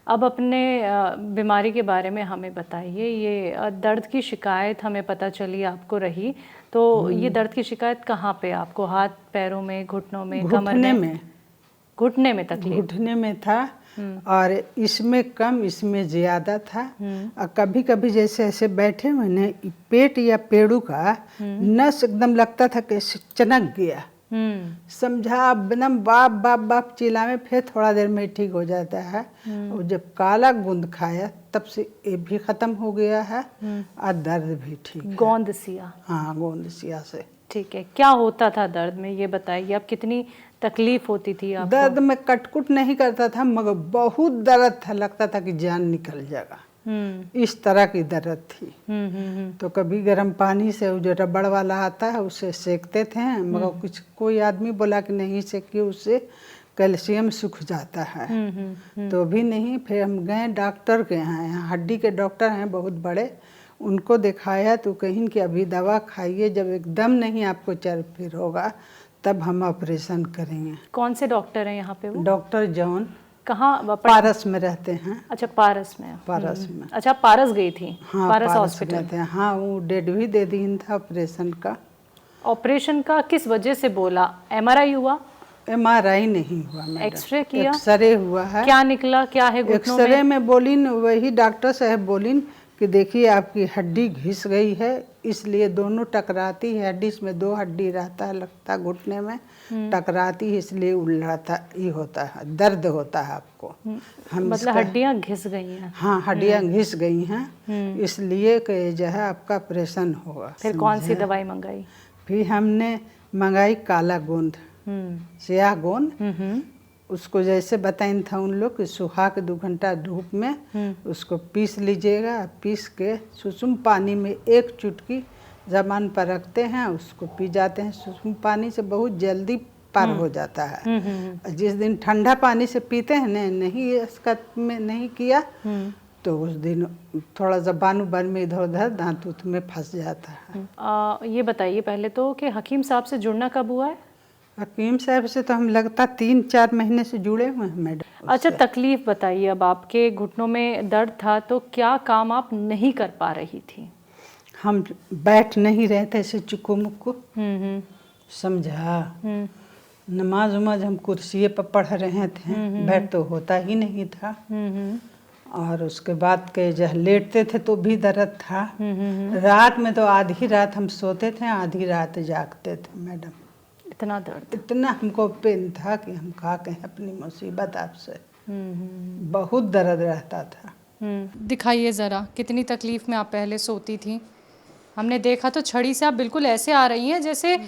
अब अपने बीमारी के बारे में हमें बताइए। ये दर्द की शिकायत हमें पता चली आपको रही, तो ये दर्द की शिकायत कहाँ पे आपको? हाथ पैरों में, घुटनों में, कमर घुटने में? में, घुटने में तकलीफ? घुटने में था और इसमें कम, इसमें ज़्यादा था। और कभी कभी जैसे ऐसे बैठे मैंने पेट या पेड़ू का नस एकदम लगता था कि चनक गया। समझा एकदम बाप बाप बाप चिल्लावे, फिर थोड़ा देर में ठीक हो जाता है। और जब काला गोंद खाया तब से ये भी खत्म हो गया है और दर्द भी ठीक है। गोंदसिया? हाँ, गोंदसिया से। ठीक है। क्या होता था दर्द में, ये बताइए। अब कितनी तकलीफ होती थी आपको? दर्द में कटकुट नहीं करता था, मगर बहुत दर्द था, लगता था कि जान निकल जाएगा। इस तरह की दर्द थी। तो कभी गर्म पानी से जो रबड़ वाला आता है उसे सेकते थे, मगर कुछ कोई आदमी बोला कि नहीं सेकिए, उससे कैल्शियम सूख जाता है। तो भी नहीं। फिर हम गए डॉक्टर के यहाँ हड्डी के डॉक्टर हैं बहुत बड़े, उनको दिखाया तो कहीं कि अभी दवा खाइए, जब एकदम नहीं आपको चल फिर होगा तब हम ऑपरेशन करेंगे। कौन से डॉक्टर हैं यहाँ पे वो? Doctor John. कहाँ? पारस में रहते हैं। अच्छा, पारस में। पारस में। अच्छा, पारस गई थी? हाँ, पारस पारस हॉस्पिटल रहते हैं। हाँ, वो डेट भी दे दी था ऑपरेशन का। ऑपरेशन का किस वजह से बोला? MRI हुआ? MRI नहीं हुआ मैडम, एक्सरे किया? एक्सरे हुआ है। क्या निकला, क्या है घुटनों में? एक्सरे में बोलिन, वही डॉक्टर साहब बोलिन कि देखिए आपकी हड्डी घिस गई है, इसलिए दोनों टकराती है हड्डी, इसमें 2 हड्डी रहता है, लगता घुटने में टकराती है, इसलिए उल्लाता ये होता है, दर्द होता है आपको। हम मतलब हड्डियां घिस गई हैं? हाँ, हड्डियां घिस गई हैं, इसलिए कि जो है आपका ऑपरेशन होगा। फिर कौन सी दवाई मंगाई? फिर हमने मंगाई काला गोंद, स्याह गोंद। उसको जैसे बताइन था उन लोग कि सुखा के 2 घंटा धूप में उसको पीस लीजिएगा। पीस के सुसुम पानी में 1 चुटकी जबान पर रखते हैं, उसको पी जाते हैं। सुसुम पानी से बहुत जल्दी पार हो जाता है। जिस दिन ठंडा पानी से पीते हैं नहीं इसका में नहीं किया तो उस दिन थोड़ा जबान उबान में इधर उधर दांत उत में फंस जाता है। ये बताइए पहले तो कि हकीम साहब से जुड़ना कब हुआ है? हकीम साहब से तो हम लगता 3-4 महीने से जुड़े हुए हैं मैडम। अच्छा, तकलीफ बताइए। अब आपके घुटनों में दर्द था तो क्या काम आप नहीं कर पा रही थी? हम बैठ नहीं रहे थे ऐसे चुक्कू मुक्कू, समझा। नमाज उमाज हम कुर्सी पर पढ़ रहे थे, बैठ तो होता ही नहीं था। और उसके बाद के जब लेटते थे तो भी दर्द था। रात में तो आधी रात हम सोते थे, आधी रात जागते थे मैडम। इतना दर्द? इतना हमको पेन था कि हम कहा कहें अपनी मुसीबत आपसे। बहुत दर्द रहता था। दिखाइए ज़रा, कितनी तकलीफ में आप पहले सोती थी? हमने देखा तो छड़ी से आप बिल्कुल ऐसे आ रही हैं जैसे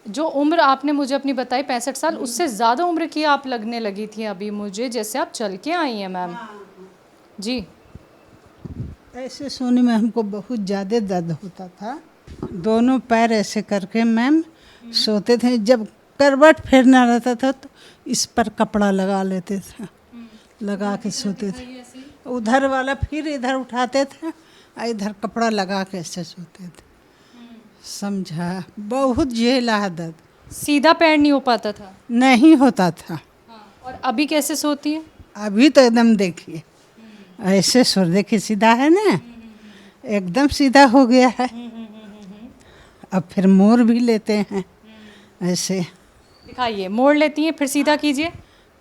जो उम्र आपने मुझे अपनी बताई 65 साल, उससे ज़्यादा उम्र की आप लगने लगी थी अभी मुझे, जैसे आप चल के आई हैं मैम। जी। ऐसे सोने में हमको बहुत ज़्यादा दर्द होता था। दोनों पैर ऐसे करके मैम सोते थे। जब करवट फेरना रहता था तो इस पर कपड़ा लगा लेते थे, लगा के सोते थे। उधर वाला फिर इधर उठाते थे और इधर कपड़ा लगा के ऐसे सोते थे, समझा। बहुत झेला है दर्द। सीधा पैर नहीं हो पाता था? नहीं होता था। और अभी कैसे सोती है? अभी तो एकदम देखिए ऐसे सो, देखिए सीधा है ना, एकदम सीधा हो गया है। अब फिर मोड़ भी लेते हैं ऐसे। दिखाइए, मोड़ लेती हैं, फिर सीधा कीजिए,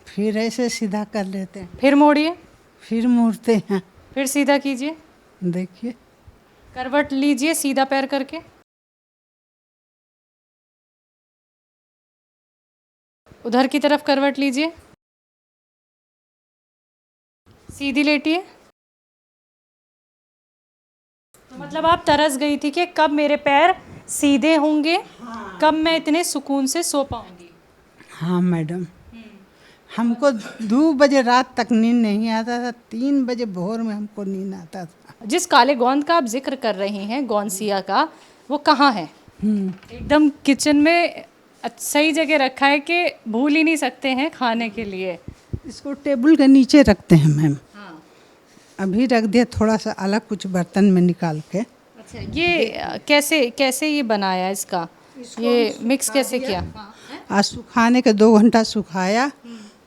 फिर ऐसे सीधा कर लेते हैं, फिर मोड़िए, फिर मोड़ते हैं, फिर सीधा कीजिए। देखिए, करवट लीजिए सीधा पैर करके, उधर की तरफ करवट लीजिए, सीधी लेटिए। तो मतलब आप तरस गई थी कि कब मेरे पैर सीधे होंगे, कब मैं इतने सुकून से सो पाऊंगी। हाँ मैडम, हमको 2 बजे रात तक नींद नहीं आता था, 3 बजे भोर में हमको नींद आता था। जिस काले गोंद का आप जिक्र कर रही हैं, गोंदसिया का, वो कहाँ है? एकदम किचन में सही जगह रखा है कि भूल ही नहीं सकते हैं खाने के लिए। इसको टेबल के नीचे रखते हैं मैम। अभी रख दिया थोड़ा सा अलग कुछ बर्तन में निकाल के। अच्छा, ये कैसे ये बनाया इसका, ये मिक्स कैसे किया? आज सुखाने के 2 घंटा सुखाया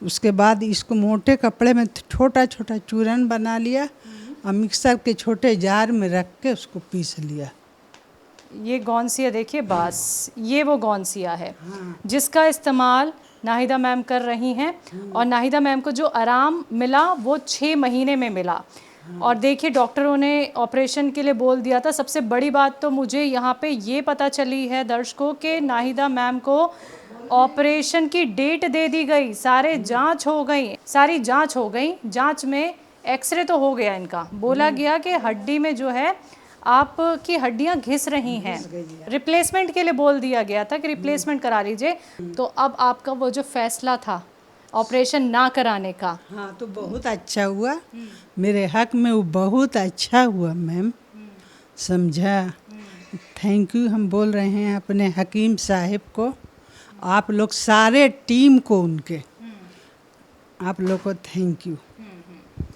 उसके बाद इसको मोटे कपड़े में छोटा छोटा चूरन बना लिया और मिक्सर के छोटे जार में रख के उसको पीस लिया। ये गौनसिया देखिए, बस ये वो गौनसिया है जिसका इस्तेमाल नाहिदा मैम कर रही हैं। और नाहिदा मैम को जो आराम मिला वो 6 महीने में मिला। और देखिए डॉक्टरों ने ऑपरेशन के लिए बोल दिया था। सबसे बड़ी बात तो मुझे यहाँ पे ये पता चली है दर्शकों के नाहिदा मैम को ऑपरेशन की डेट दे दी गई, सारी जांच हो गई। जांच में एक्सरे तो हो गया इनका, बोला गया कि हड्डी में जो है आपकी हड्डियां घिस रही हैं, रिप्लेसमेंट के लिए बोल दिया गया था कि रिप्लेसमेंट करा लीजिए। तो अब आपका वो जो फैसला था ऑपरेशन ना कराने का, हाँ, तो बहुत अच्छा हुआ मेरे हक में, वो बहुत अच्छा हुआ मैम, समझा। थैंक यू हम बोल रहे हैं अपने हकीम साहब को, आप लोग सारे टीम को, उनके आप लोग को थैंक यू।